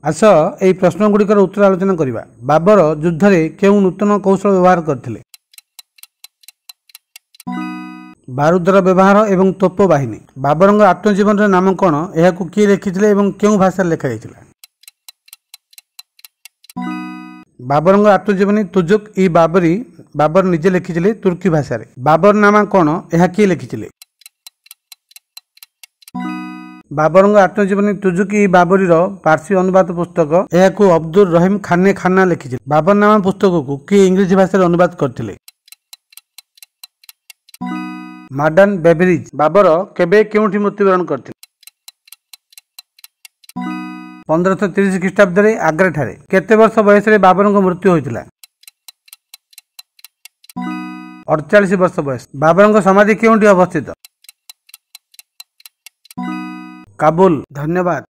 आस एई प्रश्नगुड़िकर उत्तर आलोचना करिबा। बाबर युद्ध रे केउं नूतन कौशल व्यवहार करथिले? बारूदर व्यवहार एवं तोप बाहिनी। बाबरंग आत्मजीवन नाम कौन? एहाकु किए लिखिथिले एवं केउं भाषा लेखा जायतिला? बाबरंग आत्मजीवनी तुजुक इ बाबरी बाबर निजे लिखिथिले तुर्की भाषा रे। बाबर नाम कौन? एहा किए लिखिथिले? बाबरंग आत्मजीवनी तुजुक इ बाबरीर पारसी अनुवाद पुस्तक। एहाकु अब्दुल रहीम खाने खाना लिखिथिले। बाबर नाम पुस्तक को किए इंग्लिश भाषा रे अनुवाद करथिले? Modern beverage. बाबर केबे केउठी मृत्युवरण करथिले? 1530 ख्रीष्टाब्द रे आग्रा ठारे। केते वर्ष बयस रे बाबरंग मृत्यु होइतिला? 48 वर्ष बयस। बाबरंग समाधि केउठी अवस्थित? काबुल। धन्यवाद।